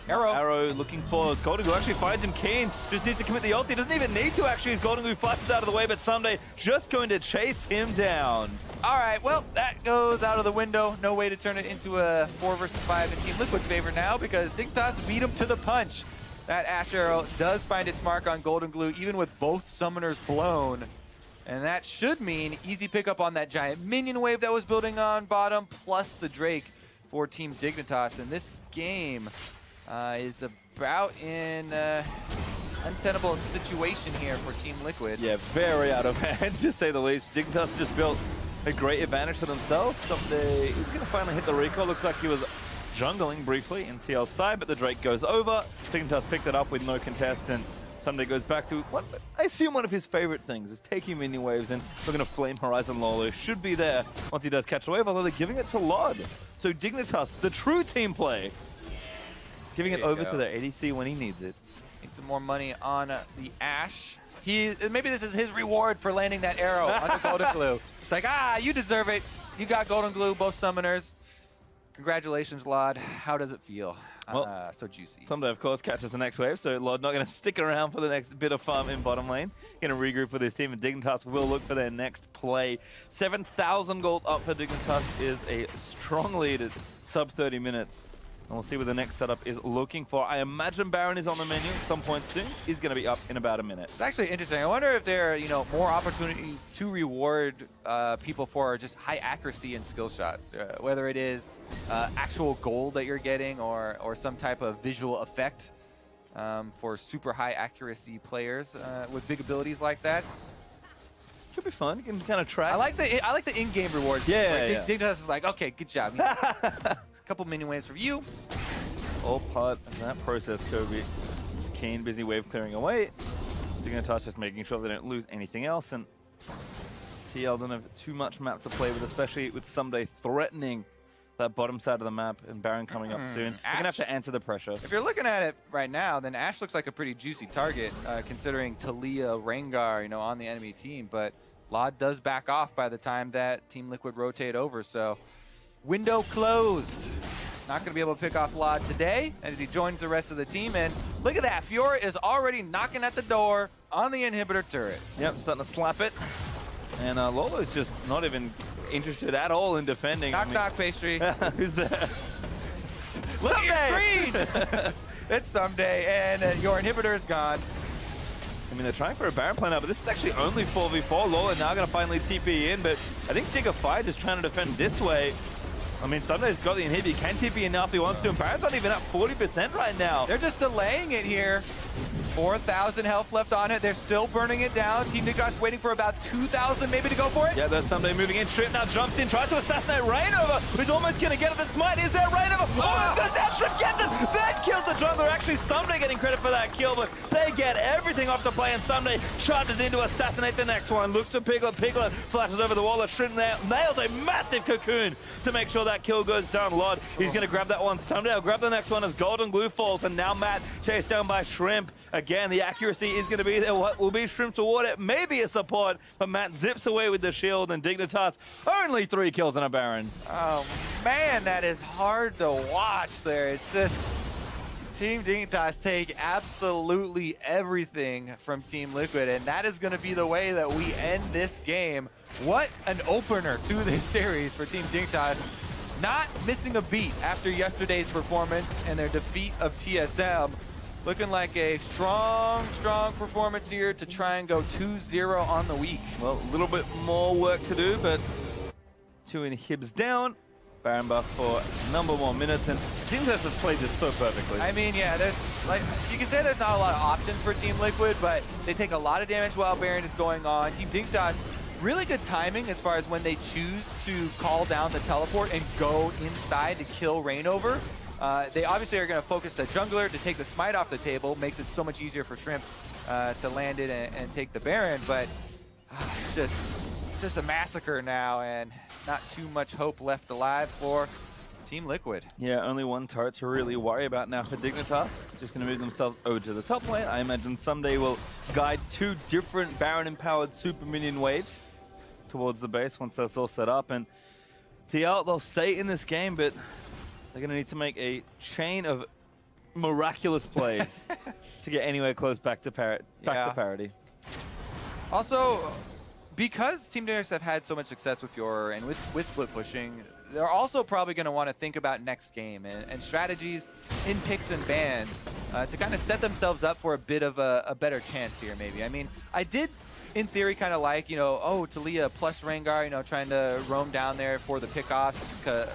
Speaker 1: Arrow looking for Golden Glue, actually finds him. Keen just needs to commit the ulti. Doesn't even need to actually, as Golden Glue flashes out of the way, but Someday just going to chase him down.
Speaker 2: All right, well, that goes out of the window. No way to turn it into a 4 versus 5 in Team Liquid's favor now, because Dignitas beat him to the punch. That Ash arrow does find its mark on Golden Glue, even with both summoners blown. And that should mean easy pickup on that giant minion wave that was building on bottom, plus the Drake for Team Dignitas. And this game is about in untenable situation here for Team Liquid.
Speaker 1: Yeah, very out of hand, to say the least. Dignitas just built a great advantage for themselves. Someday he's going to finally hit the recall. Looks like he was jungling briefly in TL's side, but the Drake goes over. Dignitas picked it up with no contest, and Someday goes back to what I assume one of his favorite things is taking minion waves and looking to flame Horizon Lolo. Should be there once he does catch a wave, although they're giving it to Lod. So Dignitas, the true team play, giving it over to the ADC when he needs it.
Speaker 2: Need some more money on the Ash. Maybe this is his reward for landing that arrow on the Golden Glue. It's like, you deserve it. You got Golden Glue, both summoners. Congratulations, Lod. How does it feel? Well, so juicy.
Speaker 1: Someday, of course, catches the next wave, so Lod not going to stick around for the next bit of farm in bottom lane. Going to regroup with his team, and Dignitas will look for their next play. 7,000 gold up for Dignitas is a strong lead at sub 30 minutes. And we'll see what the next setup is looking for. I imagine Baron is on the menu at some point soon. He's going to be up in about a minute.
Speaker 2: It's actually interesting. I wonder if there are, you know, more opportunities to reward people for just high accuracy and skill shots. Whether it is actual gold that you're getting or some type of visual effect for super high accuracy players with big abilities like that.
Speaker 1: Could be fun. You can kind of track.
Speaker 2: I like the in-game rewards.
Speaker 1: Yeah,
Speaker 2: Dignitas is like, okay, good job. Couple minion waves for you.
Speaker 1: All part of that process, Kobe. Is Keen busy wave clearing away. Dignitas just making sure they don't lose anything else, and TL don't have too much map to play with, especially with Someday threatening that bottom side of the map and Baron coming up soon. They're gonna have to answer the pressure.
Speaker 2: If you're looking at it right now, then Ash looks like a pretty juicy target, considering Talia, Rengar, you know, on the enemy team. But Lod does back off by the time that Team Liquid rotate over, so. Window closed. Not going to be able to pick off Lod today as he joins the rest of the team. And look at that. Fiora is already knocking at the door on the inhibitor turret.
Speaker 1: Yep, starting to slap it. And Lolo's just not even interested at all in defending.
Speaker 2: Knock, knock, pastry.
Speaker 1: Who's there?
Speaker 2: Look at your screen. It's Someday, and your inhibitor is gone.
Speaker 1: I mean, they're trying for a Baron play now, but this is actually only 4v4. Lola now going to finally TP in, but I think Dignitas is trying to defend this way. I mean, Sunday's got the inhib. He can TP enough if he wants to, and Baron's not even at 40% right now.
Speaker 2: They're just delaying it here. 4,000 health left on it. They're still burning it down. Team Dignitas waiting for about 2,000 maybe to go for it.
Speaker 1: Yeah, there's Someday moving in. Shrimp now jumps in, tries to assassinate Rainover, who's almost going to get at the smite. Is there Rainover? Oh, it's going to Shrimp gets it! That kills the jungler. Actually, Someday getting credit for that kill, but they get everything off the play, and Someday charges in to assassinate the next one. Looks to Piglet. Piglet flashes over the wall. Shrimp nails a massive cocoon to make sure that kill goes down. Lod, he's going to grab that one. Someday will grab the next one as Golden Glue falls, and now Matt chased down by Shrimp. Again, the accuracy is going to be there. What will be Shrimp toward it? Maybe a support, but Matt zips away with the shield, and Dignitas only 3 kills on a Baron.
Speaker 2: Oh man, that is hard to watch there. It's just Team Dignitas take absolutely everything from Team Liquid, and that is going to be the way that we end this game. What an opener to this series for Team Dignitas. Not missing a beat after yesterday's performance and their defeat of TSM. Looking like a strong performance here to try and go 2-0 on the week.
Speaker 1: Well, a little bit more work to do, but 2 inhibs down. Baron buff for a number more minutes, and Dignitas has played this so perfectly.
Speaker 2: I mean, yeah, there's like you can say there's not a lot of options for Team Liquid, but they take a lot of damage while Baron is going on. Team Dignitas, really good timing as far as when they choose to call down the teleport and go inside to kill Rainover. They obviously are going to focus the jungler to take the smite off the table, makes it so much easier for Shrimp to land it and take the Baron, but it's just a massacre now, and not too much hope left alive for Team Liquid.
Speaker 1: Yeah, only one turret to really worry about now for Dignitas. Just going to move themselves over to the top lane. I imagine Someday will guide 2 different Baron-empowered super minion waves towards the base once that's all set up. And TL, they'll stay in this game, but they're going to need to make a chain of miraculous plays to get anywhere close back to parity.
Speaker 2: Also, because Team Dignitas have had so much success with Fiora and with split pushing, they're also probably going to want to think about next game and strategies in picks and bans to kind of set themselves up for a bit of a better chance here, maybe. I mean, I did, in theory, kind of like, Talia plus Rengar, trying to roam down there for the pickoffs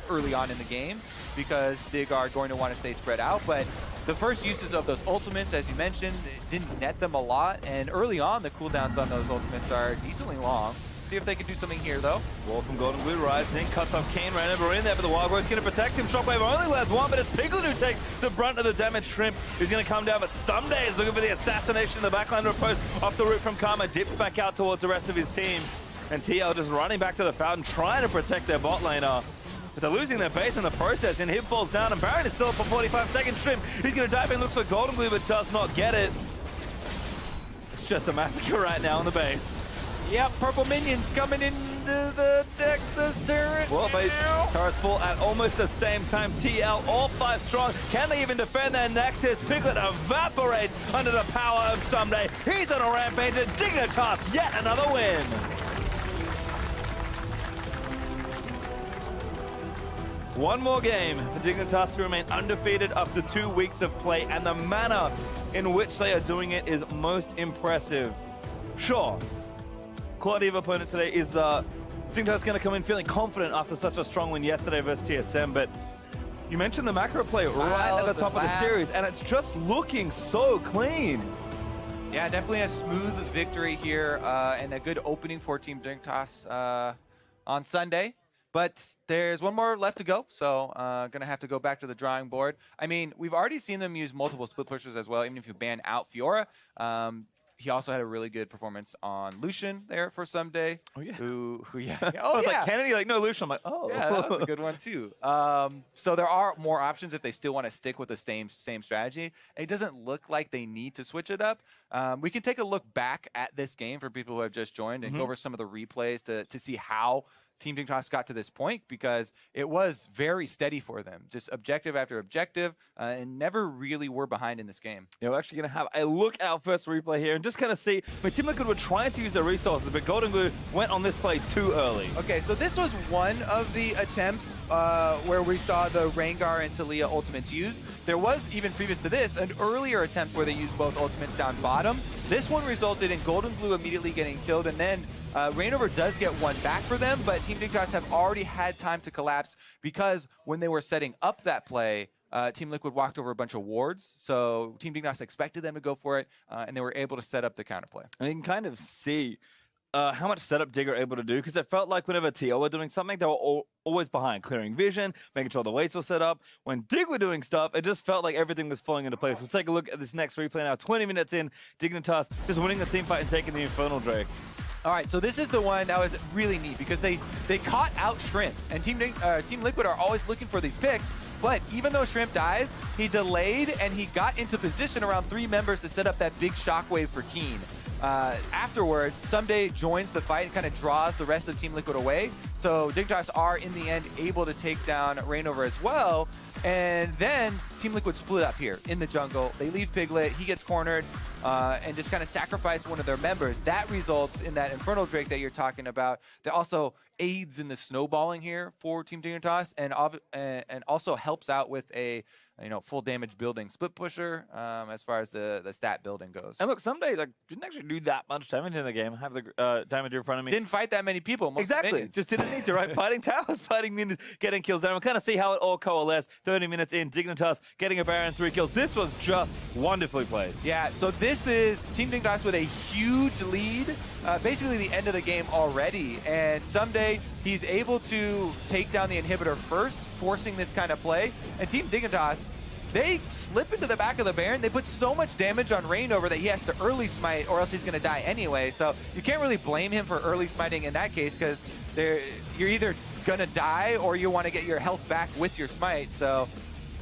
Speaker 2: early on in the game, because Dig are going to want to stay spread out. But the first uses of those ultimates, as you mentioned, didn't net them a lot, and early on the cooldowns on those ultimates are decently long. See if they can do something here, though.
Speaker 1: Wall from Golden Glue rides in, cuts off Kane, ran over in there, but the Wild Growth's going to protect him. Shockwave only lands 1, but it's Piglet who takes the brunt of the damage. Shrimp is going to come down, but Someday is looking for the assassination in the backline riposte off the root from Karma, dips back out towards the rest of his team. And TL just running back to the fountain, trying to protect their bot laner. But they're losing their base in the process, and Hib falls down, and Baron is still up for 45 seconds. Shrimp, he's going to dive in, looks for Golden Glue, but does not get it. It's just a massacre right now on the base.
Speaker 2: Yep, purple minions coming into the Nexus turret.
Speaker 1: Well, they turrets fall at almost the same time. TL, all 5 strong. Can they even defend their Nexus? Piglet evaporates under the power of Someday. He's on a rampage, and Dignitas, yet another win. One more game for Dignitas to remain undefeated after 2 weeks of play, and the manner in which they are doing it is most impressive. Sure, quality of opponent today is Dignitas going to come in feeling confident after such a strong win yesterday versus TSM, but you mentioned the macro play right at the top of the series, and it's just looking so clean.
Speaker 2: Yeah, definitely a smooth victory here and a good opening for Team Dignitas on Sunday. But there's one more left to go, so gonna have to go back to the drawing board. I mean, we've already seen them use multiple split pushers as well, even if you ban out Fiora. He also had a really good performance on Lucian there for Someday.
Speaker 1: Oh, yeah.
Speaker 2: Yeah.
Speaker 1: I was like, Kennedy, like, no, Lucian. I'm like, oh.
Speaker 2: Yeah, that was a good one, too. So there are more options if they still want to stick with the same strategy. It doesn't look like they need to switch it up. We can take a look back at this game for people who have just joined and go over some of the replays to see how Team Dignitas got to this point, because it was very steady for them, just objective after objective, and never really were behind in this game.
Speaker 1: Yeah, we're actually going to have a look at our first replay here and just kind of see where Team Liquid were trying to use their resources, but Golden Glue went on this play too early.
Speaker 2: Okay, so this was one of the attempts where we saw the Rengar and Talia ultimates used. There was, even previous to this, an earlier attempt where they used both ultimates down bottom. This one resulted in Golden Glue immediately getting killed, and then Rainover does get one back for them, but Team Dignitas have already had time to collapse, because when they were setting up that play, Team Liquid walked over a bunch of wards, so Team Dignitas expected them to go for it, and they were able to set up the counterplay.
Speaker 1: And you can kind of see how much setup Dig are able to do, because it felt like whenever TL were doing something, they were always behind, clearing vision, making sure the weights were set up. When Dig were doing stuff, it just felt like everything was falling into place. We'll take a look at this next replay now. 20 minutes in, Dignitas just winning the team fight and taking the Infernal Drake.
Speaker 2: All right, so this is the one that was really neat because they caught out Shrimp, and Team Liquid are always looking for these picks. But even though Shrimp dies, he delayed and he got into position around 3 members to set up that big shockwave for Keen. Afterwards, Someday joins the fight and kind of draws the rest of Team Liquid away. So Dignitas are, in the end, able to take down Reignover as well. And then Team Liquid split up here in the jungle. They leave Piglet, he gets cornered, and just kind of sacrifice one of their members. That results in that Infernal Drake that you're talking about. That also aids in the snowballing here for Team Dignitas, and also helps out with a full damage building split pusher as far as the stat building goes.
Speaker 1: And look, Someday didn't actually do that much damage in the game. Have the damage in front of me.
Speaker 2: Didn't fight that many people.
Speaker 1: Exactly. Just didn't need to, right? Fighting towers, fighting minions, getting kills. And we'll kind of see how it all coalesced. 30 minutes in, Dignitas getting a Baron, 3 kills. This was just wonderfully played.
Speaker 2: Yeah, so this is Team Dignitas with a huge lead. Basically the end of the game already. And Someday, he's able to take down the inhibitor first, forcing this kind of play. And Team Dignitas, they slip into the back of the Baron. They put so much damage on Reignover that he has to early smite or else he's going to die anyway. So you can't really blame him for early smiting in that case because you're either going to die or you want to get your health back with your smite. So,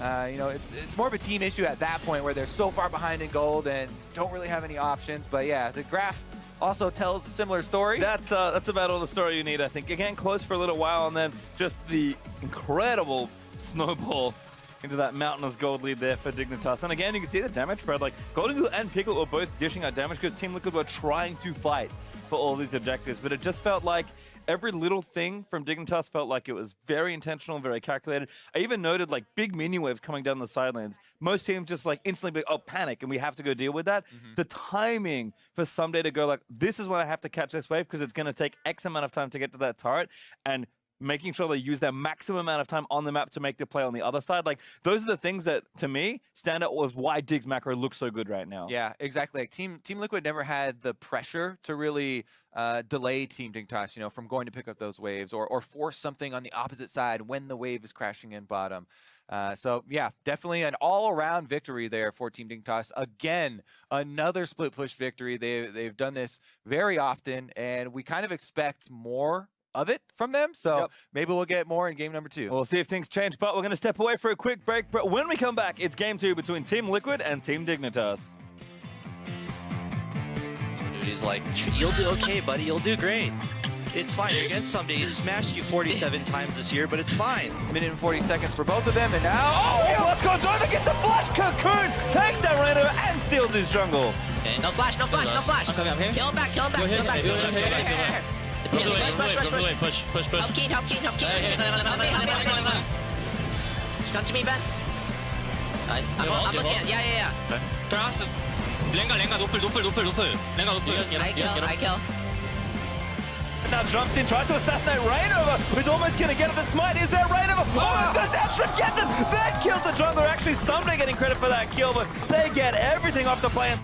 Speaker 2: it's more of a team issue at that point where they're so far behind in gold and don't really have any options. But yeah, the graph also tells a similar story.
Speaker 1: That's about all the story you need, I think. Again, close for a little while, and then just the incredible snowball into that mountainous gold lead there for Dignitas. And again, you can see the damage spread. Like, Golden Goose and Piglet were both dishing out damage because Team Liquid were trying to fight for all these objectives. But it just felt like every little thing from Dignitas felt like it was very intentional, very calculated. I even noted like big minion waves coming down the sidelines. Most teams just like instantly be, oh, panic, and we have to go deal with that. The timing for Someday to go like, this is when I have to catch this wave because it's going to take X amount of time to get to that turret, and making sure they use their maximum amount of time on the map to make the play on the other side. Like, those are the things that, to me, stand out with why Dig's macro looks so good right now.
Speaker 2: Yeah, exactly. Like, Team Liquid never had the pressure to really delay Team Dignitas, from going to pick up those waves or force something on the opposite side when the wave is crashing in bottom. So, yeah, definitely an all-around victory there for Team Dignitas. Again, another split push victory. They've done this very often, and we kind of expect more of it from them, so maybe we'll get more in game number 2.
Speaker 1: We'll see if things change, but we're going to step away for a quick break. But when we come back, it's game 2 between Team Liquid and Team Dignitas.
Speaker 3: Dude, he's like, you'll do okay, buddy, you'll do great. It's fine, you're against Someday. He's smashed you 47 times this year, but it's fine.
Speaker 2: Minute and 40 seconds for both of them, and now...
Speaker 1: Oh, yeah, let's go! Dova gets a flash! Cocoon takes that Reignover and steals his jungle.
Speaker 3: Okay. No flash, no flash, no flash!
Speaker 4: I'm coming.
Speaker 3: Kill him back, kill him back, kill him back. Push. Help Keen. Come to me, Ben. Nice. I'm looking at, yeah.
Speaker 4: 랭가 노플.
Speaker 3: I kill.
Speaker 1: Now jumps in, tries to assassinate Reignover, who's almost going to get at the smite. Is there Reignover? Oh, it goes down, Shrimp gets it! That kills the jungler. Actually, Someday getting credit for that kill, but they get everything off the play.